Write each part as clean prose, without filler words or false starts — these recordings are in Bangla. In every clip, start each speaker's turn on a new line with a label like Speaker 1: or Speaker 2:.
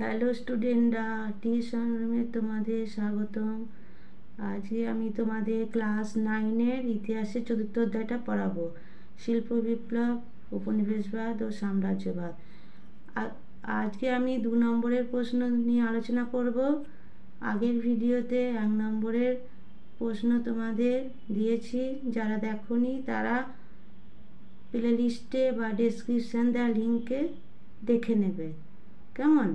Speaker 1: হ্যালো স্টুডেন্টরা, টিউশন রুমে তোমাদের স্বাগতম। আজকে আমি তোমাদের ক্লাস 9-এর ইতিহাসের চতুর্থ অধ্যায়টা পড়াবো, শিল্প বিপ্লব, উপনিবেশবাদ ও সাম্রাজ্যবাদ। আজকে আমি 2 নম্বরের প্রশ্ন নিয়ে আলোচনা করব। আগের ভিডিওতে 1 নম্বরের প্রশ্ন তোমাদের দিয়েছি, যারা দেখোনি তারা প্লে লিস্টে বা ডেসক্রিপশান দেওয়া লিঙ্কে দেখে নেবে। কেমন?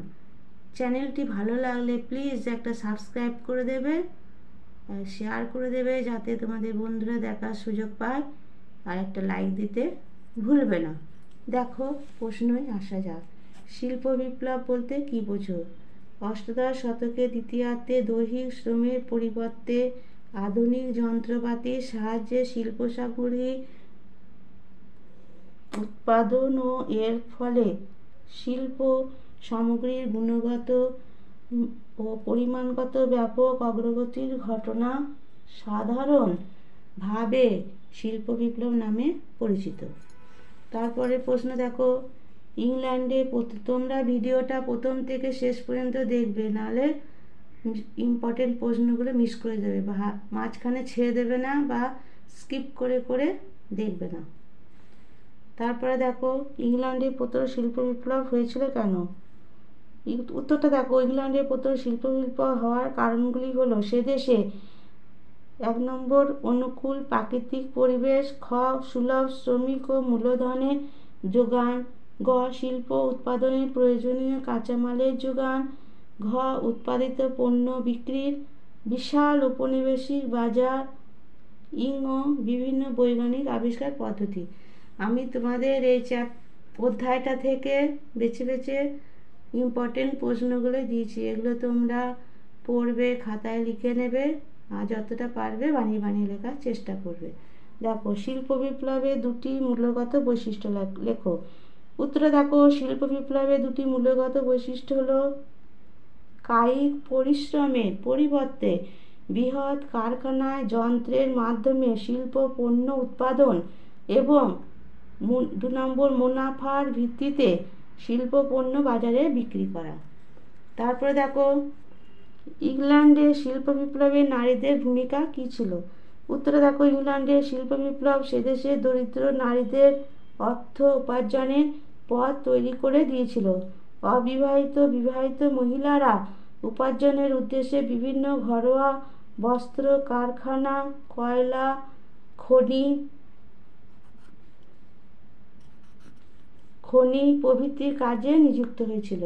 Speaker 1: চ্যানেলটি ভালো লাগলে প্লিজ একটা সাবস্ক্রাইব করে দেবে, শেয়ার করে দেবে যাতে তোমাদের বন্ধুরা দেখার সুযোগ পায়, আর একটা লাইক দিতে ভুলবে না। দেখো, প্রশ্নই আসা যাক। শিল্প বিপ্লব বলতে কী বোঝো? অষ্টাদশ শতকের দ্বিতীয়ার্ধে দৈহিক শ্রমের পরিবর্তে আধুনিক যন্ত্রপাতির সাহায্যে শিল্পসামগ্রী উৎপাদন ও এর ফলে শিল্প সামগ্রীর গুণগত ও পরিমাণগত ব্যাপক অগ্রগতির ঘটনা সাধারণভাবে শিল্প বিপ্লব নামে পরিচিত। তারপরে প্রশ্ন দেখো, ইংল্যান্ডে তোমরা ভিডিওটা প্রথম থেকে শেষ পর্যন্ত দেখবে, নাহলে ইম্পর্টেন্ট প্রশ্নগুলো মিস করে দেবে, বা মাঝখানে ছেড়ে দেবে না, বা স্কিপ করে করে দেখবে না। তারপরে দেখো, ইংল্যান্ডে প্রথম শিল্প বিপ্লব হয়েছিল কেন? উত্তরটা দেখো, ইংল্যান্ডে প্রথম শিল্প বিপ্লব হওয়ার কারণগুলি হলো, সে দেশে 1 নম্বর অনুকূল প্রাকৃতিক পরিবেশ, খ সুলভ শ্রমিক ও মূলধনের যোগান, গ শিল্প উৎপাদনে প্রয়োজনীয় কাঁচামালের যোগান, ঘ উৎপাদিত পণ্য বিক্রির বিশাল উপনিবেশিক বাজার, ইং বিভিন্ন বৈজ্ঞানিক আবিষ্কার পদ্ধতি। আমি তোমাদের এই অধ্যায়টা থেকে বেছে বেছে ইম্পর্টেন্ট প্রশ্নগুলো দিয়েছি, এগুলো তোমরা পড়বে, খাতায় লিখে নেবে, আর যতটা পারবে বানিয়ে বানিয়ে লেখার চেষ্টা করবে। দেখো, শিল্প বিপ্লবের 2টি মূল্যগত বৈশিষ্ট্য লেখো। উত্তরে দেখো, শিল্প বিপ্লবের 2টি মূল্যগত বৈশিষ্ট্য হলো কায়িক পরিশ্রমের পরিবর্তে বৃহৎ কারখানায় যন্ত্রের মাধ্যমে শিল্প পণ্য উৎপাদন, এবং 2 নম্বর মুনাফার ভিত্তিতে শিল্প পণ্য বাজারে বিক্রি করা। তারপরে দেখো, ইংল্যান্ডে শিল্প বিপ্লবে নারীদের ভূমিকা কী ছিল? উত্তরে দেখো, ইংল্যান্ডের শিল্প বিপ্লব সেদেশে দরিদ্র নারীদের অর্থ উপার্জনের পথ তৈরি করে দিয়েছিল। অবিবাহিত বিবাহিত মহিলারা উপার্জনের উদ্দেশ্যে বিভিন্ন ঘরোয়া বস্ত্র কারখানা, কয়লা খনি প্রভৃতি কাজে নিযুক্ত হয়েছিল।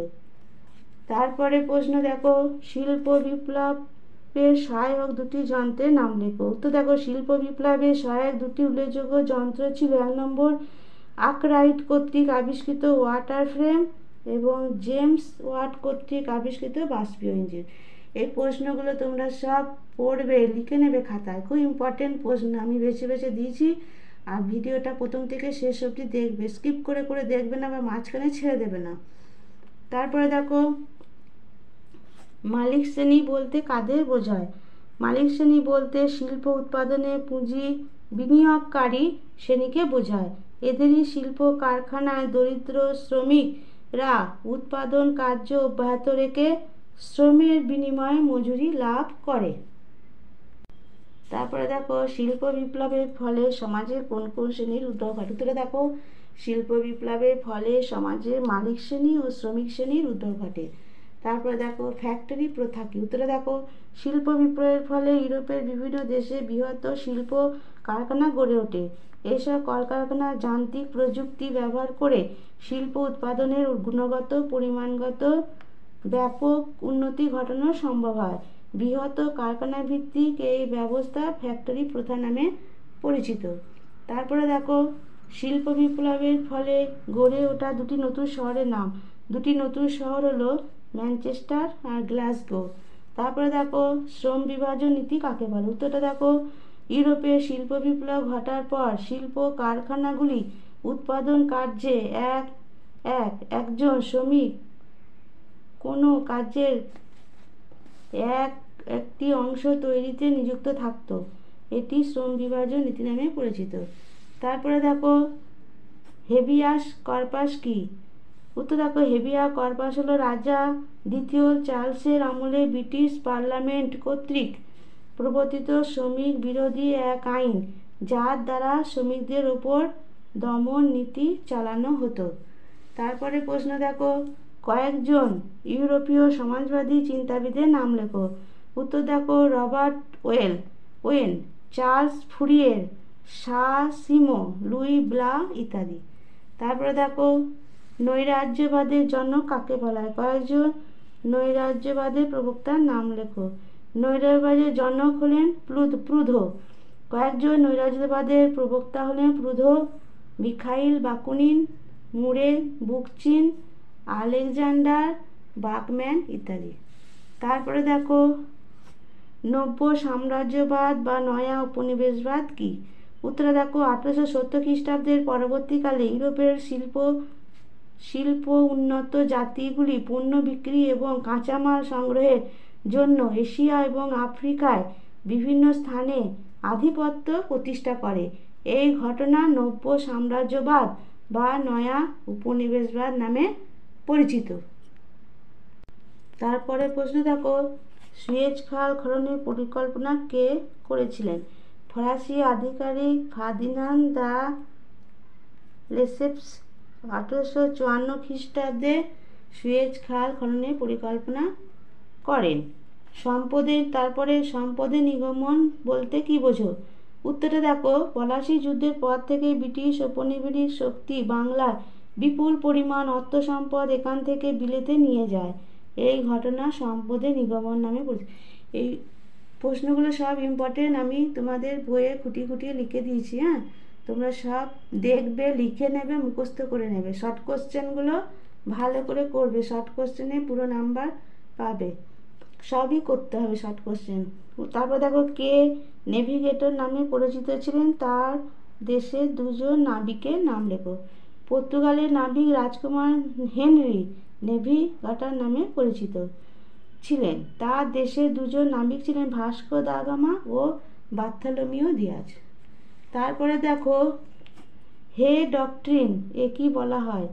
Speaker 1: তারপরে প্রশ্ন দেখো, শিল্প বিপ্লবের সহায়ক 2টি যন্ত্রের নাম লেখো। উত্তর দেখো, শিল্প বিপ্লবের সহায়ক 2টি উল্লেখযোগ্য যন্ত্র ছিল, 1 নম্বর আর্করাইট কর্তৃক আবিষ্কৃত ওয়াটার ফ্রেম, এবং জেমস ওয়াট কর্তৃক আবিষ্কৃত বাষ্পীয় ইঞ্জিন। এই প্রশ্নগুলো তোমরা সব পড়বে, লিখে নেবে খাতায়, খুব ইম্পর্টেন্ট প্রশ্ন আমি বেছে বেছে দিয়েছি। আর ভিডিওটা প্রথম থেকে শেষ অবধি দেখবে, স্কিপ করে করে দেখবে না, বা মাঝখানে ছেড়ে দেবে না। তারপরে দেখো, মালিক শ্রেণী বলতে কাদের বোঝায়? মালিক শ্রেণী বলতে শিল্প উৎপাদনে পুঁজি বিনিয়োগকারী শ্রেণীকে বোঝায়। এদেরই শিল্প কারখানায় দরিদ্র শ্রমিকরা উৎপাদন কার্য অব্যাহত রেখে শ্রমের বিনিময়ে মজুরি লাভ করে। তারপরে দেখো, শিল্প বিপ্লবের ফলে সমাজের কোন কোন শ্রেণীর উদ্ভব ঘটে? উত্তরে দেখো, শিল্প বিপ্লবের ফলে সমাজে মালিক শ্রেণী ও শ্রমিক শ্রেণীর উদ্ভব ঘটে। তারপরে দেখো, ফ্যাক্টরি প্রথা কি? উত্তরে দেখো, শিল্প বিপ্লবের ফলে ইউরোপের বিভিন্ন দেশে বৃহত্তর শিল্প কারখানা গড়ে ওঠে। এইসব কলকারখানা যান্ত্রিক প্রযুক্তি ব্যবহার করে শিল্প উৎপাদনের গুণগত পরিমাণগত ব্যাপক উন্নতি ঘটানো সম্ভব হয়। বৃহত্তর কারখানা ভিত্তিক এই ব্যবস্থা ফ্যাক্টরি প্রথা নামে পরিচিত। তারপরে দেখো, শিল্প বিপ্লবের ফলে গড়ে ওঠা 2টি নতুন শহরের নাম। 2টি নতুন শহর হলো ম্যানচেস্টার আর গ্লাসগো। তারপরে দেখো, শ্রম বিভাজন নীতি কাকে বলে? উত্তরটা দেখো, ইউরোপে শিল্প বিপ্লব ঘটার পর শিল্প কারখানাগুলি উৎপাদন কার্যে একজন শ্রমিক কোনো কাজের একটি অংশ তৈরিতে নিযুক্ত থাকতো। এটি শ্রম বিভাজন নীতি নামে পরিচিত। তারপরে দেখো, হেবিয়াস কর্পাস কি? উত্তর দেখো হেভিয়া কর্পাস হলো রাজা দ্বিতীয় চার্লসের আমলে ব্রিটিশ পার্লামেন্ট কর্তৃক প্রবর্তিত শ্রমিক বিরোধী এক আইন, যার দ্বারা শ্রমিকদের ওপর দমন নীতি চালানো হতো। তারপরে প্রশ্ন দেখো কয়েকজন ইউরোপীয় সমাজবাদী চিন্তাবিদের নাম লেখো। উত্তর দেখো রবার্ট ওয়েন, চার্লস ফুরিয়ের, সিমো, লুই ব্লা ইত্যাদি। তারপরে দেখো নৈরাজ্যবাদের জনক কাকে বলা হয়? কয়েকজন নৈরাজ্যবাদের প্রবক্তার নাম লেখো। নৈরাজ্যবাদের জনক হলেন প্রুধো। কয়েকজন নৈরাজ্যবাদের প্রবক্তা হলেন প্রুধো, মিখাইল বাকুনিন, মুরে বুকচিন, আলেকজান্ডার বাকম্যান ইত্যাদি। তারপরে দেখো নব্য সাম্রাজ্যবাদ বা নয়া উপনিবেশবাদ কি? উত্তরে দেখো 1870 খ্রিস্টাব্দের পরবর্তীকালে ইউরোপের শিল্প উন্নত জাতিগুলি পণ্য বিক্রি এবং কাঁচামাল সংগ্রহের জন্য এশিয়া এবং আফ্রিকায় বিভিন্ন স্থানে আধিপত্য প্রতিষ্ঠা করে। এই ঘটনা নব্য সাম্রাজ্যবাদ বা নয়া উপনিবেশবাদ নামে পরিচিত। তারপরে প্রশ্ন দেখো সুয়েজ খাল খননের পরিকল্পনা কে করেছিলেন? ফরাসি আধিকারিক ফার্দিনান্দ দা লেসেপ্স 1854 খ্রিস্টাব্দে সুয়েজ খাল খননের পরিকল্পনা করেন। সম্পদের নিগমন বলতে কি বোঝো? উত্তরে দেখো পলাশী যুদ্ধের পর থেকে ব্রিটিশ ঔপনিবেশিক শক্তি বাংলার বিপুল পরিমাণ অর্থ সম্পদ এখান থেকে বিলেতে নিয়ে যায়। এই ঘটনা সম্পদের নিগমন নামে পরিচিত। এই প্রশ্নগুলো সব ইম্পর্টেন্ট, আমি তোমাদের বইয়ে খুঁটিয়ে লিখে দিয়েছি। হ্যাঁ, তোমরা সব দেখবে, লিখে নেবে, মুখস্থ করে নেবে। শর্ট কোশ্চেনগুলো ভালো করে করবে, শর্ট কোশ্চেনে পুরো নাম্বার পাবে। সবই করতে হবে শর্ট কোশ্চেন। তারপর দেখো কে নেভিগেটর নামে পরিচিত ছিলেন? তার দেশের দুজন নাবিকের নাম লেখো। পর্তুগালের নাবিক রাজকুমার হেনরি নেভিগেটর নামে পরিচিত ছিলেন। তার দেশের দুজন নাবিক ছিলেন ভাস্কো দা গামা ও বার্থোলোমিও দিয়াজ। তারপরে দেখো হে ডক্ট্রিন এ কি বলা হয়?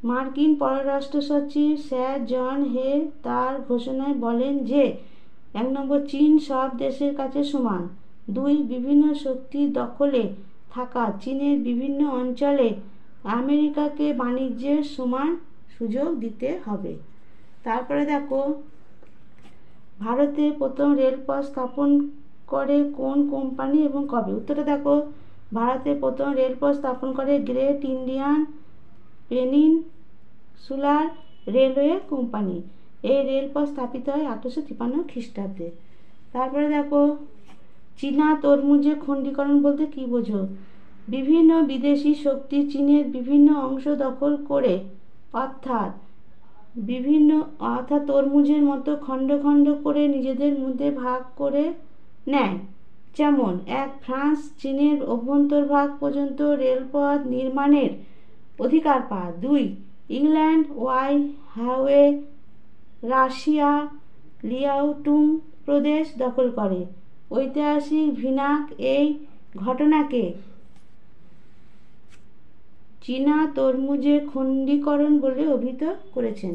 Speaker 1: মার্কিন পররাষ্ট্র সচিব স্যার জন হে তার ঘোষণায় বলেন যে 1 নম্বর চীন সব দেশের কাছে সমান। 2 বিভিন্ন শক্তির দখলে থাকা চীনের বিভিন্ন অঞ্চলে আমেরিকাকে বাণিজ্যের সমান সুযোগ দিতে হবে। তারপরে দেখো ভারতে প্রথম রেলপথ স্থাপন করে কোন কোম্পানি এবং কবে? উত্তরে দেখো ভারতে প্রথম রেলপথ স্থাপন করে great Indian peninsular railway company. এই রেলপথ স্থাপিত হয় 1853 খ্রিস্টাব্দে। তারপরে দেখো চীনা তরমুজের খণ্ডীকরণ বলতে কি বোঝো? বিভিন্ন বিদেশি শক্তি চীনের বিভিন্ন অংশ দখল করে অর্থাৎ তরমুজের মতো খণ্ড খণ্ড করে নিজেদের মধ্যে ভাগ করে নেয়। যেমন 1 ফ্রান্স চীনের অভ্যন্তরভাগ পর্যন্ত রেলপথ নির্মাণের অধিকার পায়। 2 ইংল্যান্ড হাওয়ে রাশিয়া লিয়াওটুং প্রদেশ দখল করে। ঐতিহাসিক ভিনাক এই ঘটনাকে চীনা তরমুজের খণ্ডীকরণ বলে অভিহিত করেছেন।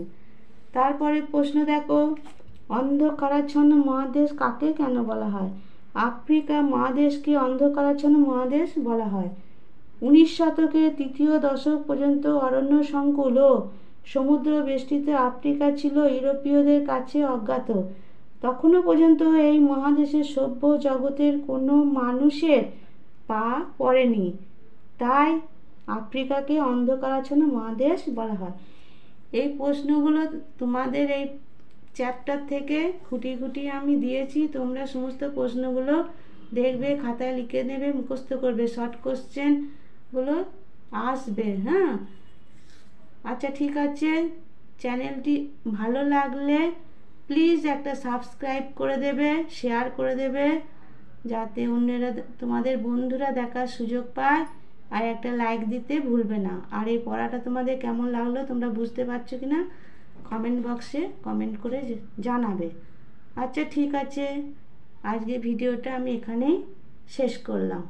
Speaker 1: তারপরে প্রশ্ন দেখো অন্ধকারাচ্ছন্ন মহাদেশ কাকে কেন বলা হয়? আফ্রিকা মহাদেশকে অন্ধকারাচ্ছন্ন মহাদেশ বলা হয়। 19 শতকের তৃতীয় দশক পর্যন্ত অরণ্য সংকুল ও সমুদ্র বেষ্টিত আফ্রিকা ছিল ইউরোপীয়দের কাছে অজ্ঞাত। তখনও পর্যন্ত এই মহাদেশের সভ্য জগতের কোনো মানুষের পা পড়েনি, তাই আফ্রিকাকে অন্ধকারাচ্ছন্ন মহাদেশ বলা হয়। এই প্রশ্নগুলো তোমাদের এই চ্যাপ্টার থেকে খুঁটি আমি দিয়েছি। তোমরা সমস্ত প্রশ্নগুলো দেখবে, খাতায় লিখে নেবে, মুখস্থ করবে। শর্ট কোশ্চেনগুলো আসবে। হ্যাঁ, আচ্ছা ঠিক আছে। চ্যানেলটি ভালো লাগলে প্লিজ একটা সাবস্ক্রাইব করে দেবে, শেয়ার করে দেবে, যাতে অন্যরা তোমাদের বন্ধুরা দেখার সুযোগ পায়। আর একটা লাইক দিতে ভুলবে না। আর এই পড়াটা তোমাদের কেমন লাগলো, তোমরা বুঝতে পারছো কিনা কমেন্ট বক্সে কমেন্ট করে জানাবে। আচ্ছা ঠিক আছে, আজকে ভিডিওটা আমি এখানেই শেষ করলাম।